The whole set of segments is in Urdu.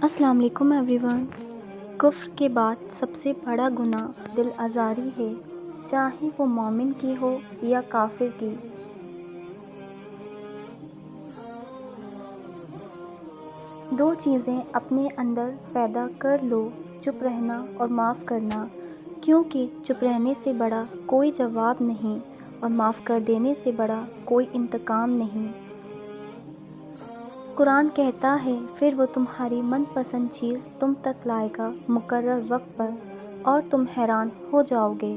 السلام علیکم ایوری ون۔ کفر کے بعد سب سے بڑا گناہ دل آزاری ہے، چاہے وہ مومن کی ہو یا کافر کی۔ دو چیزیں اپنے اندر پیدا کر لو، چپ رہنا اور معاف کرنا، کیونکہ چپ رہنے سے بڑا کوئی جواب نہیں اور معاف کر دینے سے بڑا کوئی انتقام نہیں۔ قرآن کہتا ہے، پھر وہ تمہاری من پسند چیز تم تک لائے گا مقرر وقت پر اور تم حیران ہو جاؤ گے۔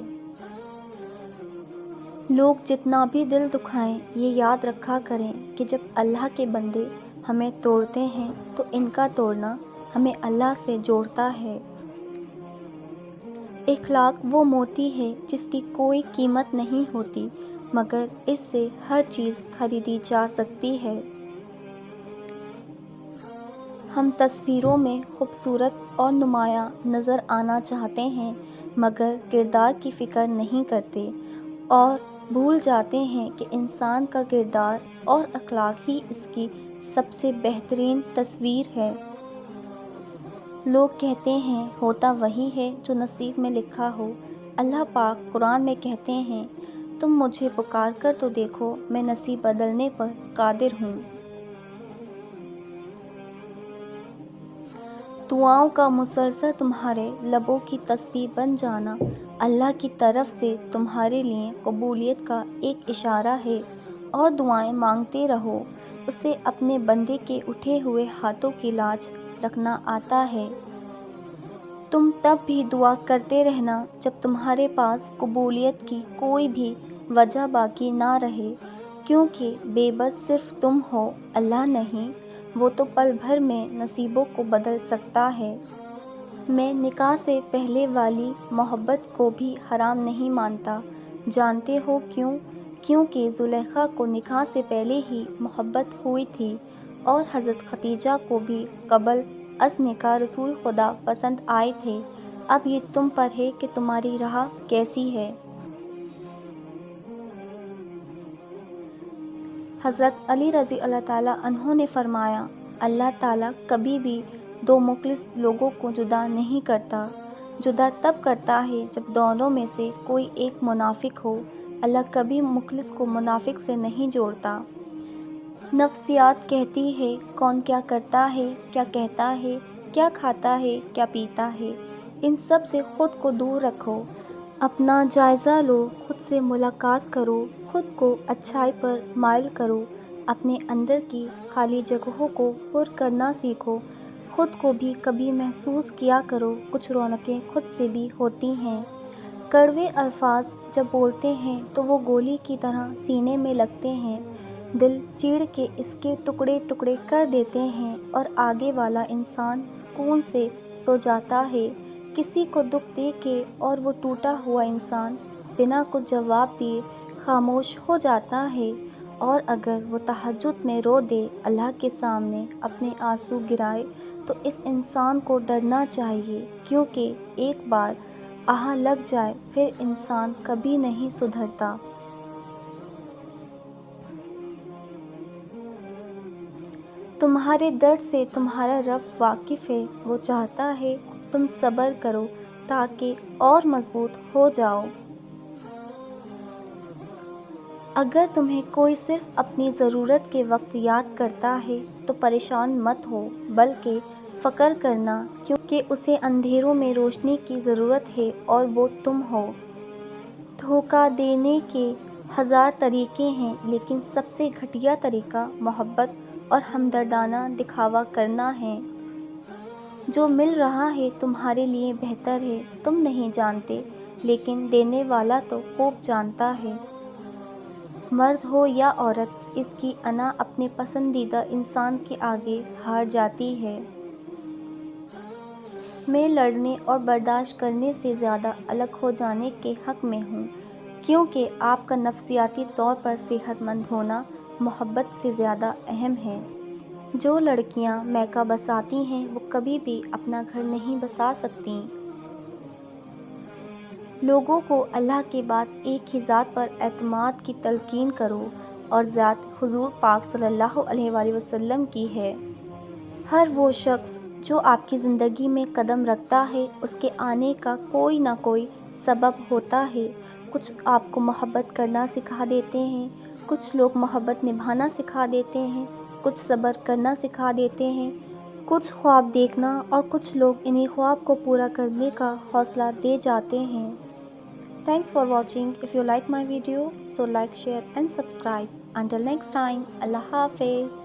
لوگ جتنا بھی دل دکھائیں، یہ یاد رکھا کریں کہ جب اللہ کے بندے ہمیں توڑتے ہیں تو ان کا توڑنا ہمیں اللہ سے جوڑتا ہے۔ اخلاق وہ موتی ہے جس کی کوئی قیمت نہیں ہوتی، مگر اس سے ہر چیز خریدی جا سکتی ہے۔ ہم تصویروں میں خوبصورت اور نمایاں نظر آنا چاہتے ہیں، مگر کردار کی فکر نہیں کرتے اور بھول جاتے ہیں کہ انسان کا کردار اور اخلاق ہی اس کی سب سے بہترین تصویر ہے۔ لوگ کہتے ہیں ہوتا وہی ہے جو نصیب میں لکھا ہو۔ اللہ پاک قرآن میں کہتے ہیں، تم مجھے پکار کر تو دیکھو، میں نصیب بدلنے پر قادر ہوں۔ دعاؤں کا مسلسل تمہارے لبوں کی تسبیح بن جانا اللہ کی طرف سے تمہارے لیے قبولیت کا ایک اشارہ ہے، اور دعائیں مانگتے رہو، اسے اپنے بندے کے اٹھے ہوئے ہاتھوں کی لاج رکھنا آتا ہے۔ تم تب بھی دعا کرتے رہنا جب تمہارے پاس قبولیت کی کوئی بھی وجہ باقی نہ رہے، کیونکہ بے بس صرف تم ہو، اللہ نہیں، وہ تو پل بھر میں نصیبوں کو بدل سکتا ہے۔ میں نکاح سے پہلے والی محبت کو بھی حرام نہیں مانتا، جانتے ہو کیوں؟ کیونکہ زلیخا کو نکاح سے پہلے ہی محبت ہوئی تھی، اور حضرت خدیجہ کو بھی قبل از نکاح رسول خدا پسند آئے تھے۔ اب یہ تم پر ہے کہ تمہاری راہ کیسی ہے۔ حضرت علی رضی اللہ تعالیٰ عنہ نے فرمایا، اللہ تعالیٰ کبھی بھی دو مخلص لوگوں کو جدا نہیں کرتا، جدا تب کرتا ہے جب دونوں میں سے کوئی ایک منافق ہو۔ اللہ کبھی مخلص کو منافق سے نہیں جوڑتا۔ نفسیات کہتی ہے، کون کیا کرتا ہے، کیا کہتا ہے، کیا کھاتا ہے، کیا پیتا ہے، ان سب سے خود کو دور رکھو، اپنا جائزہ لو، خود سے ملاقات کرو، خود کو اچھائی پر مائل کرو، اپنے اندر کی خالی جگہوں کو پر کرنا سیکھو، خود کو بھی کبھی محسوس کیا کرو، کچھ رونقیں خود سے بھی ہوتی ہیں۔ کڑوے الفاظ جب بولتے ہیں تو وہ گولی کی طرح سینے میں لگتے ہیں، دل چیڑ کے اس کے ٹکڑے ٹکڑے کر دیتے ہیں، اور آگے والا انسان سکون سے سو جاتا ہے۔ کسی کو دکھ دے کے اور وہ ٹوٹا ہوا انسان بنا کچھ جواب دیے خاموش ہو جاتا ہے، اور اگر وہ تہجد میں رو دے، اللہ کے سامنے اپنے آنسو گرائے، تو اس انسان کو ڈرنا چاہیے، کیونکہ ایک بار آہ لگ جائے پھر انسان کبھی نہیں سدھرتا۔ تمہارے درد سے تمہارا رب واقف ہے، وہ چاہتا ہے تم صبر کرو تاکہ اور مضبوط ہو جاؤ۔ اگر تمہیں کوئی صرف اپنی ضرورت کے وقت یاد کرتا ہے تو پریشان مت ہو، بلکہ فکر کرنا، کیونکہ اسے اندھیروں میں روشنی کی ضرورت ہے اور وہ تم ہو۔ دھوکہ دینے کے ہزار طریقے ہیں، لیکن سب سے گھٹیا طریقہ محبت اور ہمدردانہ دکھاوا کرنا ہے۔ جو مل رہا ہے تمہارے لیے بہتر ہے، تم نہیں جانتے، لیکن دینے والا تو خوب جانتا ہے۔ مرد ہو یا عورت، اس کی انا اپنے پسندیدہ انسان کے آگے ہار جاتی ہے۔ میں لڑنے اور برداشت کرنے سے زیادہ الگ ہو جانے کے حق میں ہوں، کیونکہ آپ کا نفسیاتی طور پر صحت مند ہونا محبت سے زیادہ اہم ہے۔ جو لڑکیاں میکا بساتی ہیں وہ کبھی بھی اپنا گھر نہیں بسا سکتیں۔ لوگوں کو اللہ کے بعد ایک ہی ذات پر اعتماد کی تلقین کرو، اور ذات حضور پاک صلی اللہ علیہ وآلہ وسلم کی ہے۔ ہر وہ شخص جو آپ کی زندگی میں قدم رکھتا ہے اس کے آنے کا کوئی نہ کوئی سبب ہوتا ہے۔ کچھ آپ کو محبت کرنا سکھا دیتے ہیں، کچھ لوگ محبت نبھانا سکھا دیتے ہیں، کچھ صبر کرنا سکھا دیتے ہیں، کچھ خواب دیکھنا، اور کچھ لوگ انہیں خواب کو پورا کرنے کا حوصلہ دے جاتے ہیں۔ Thanks for watching. If you like my video, so like, share and subscribe. Until next time, Allah Hafiz.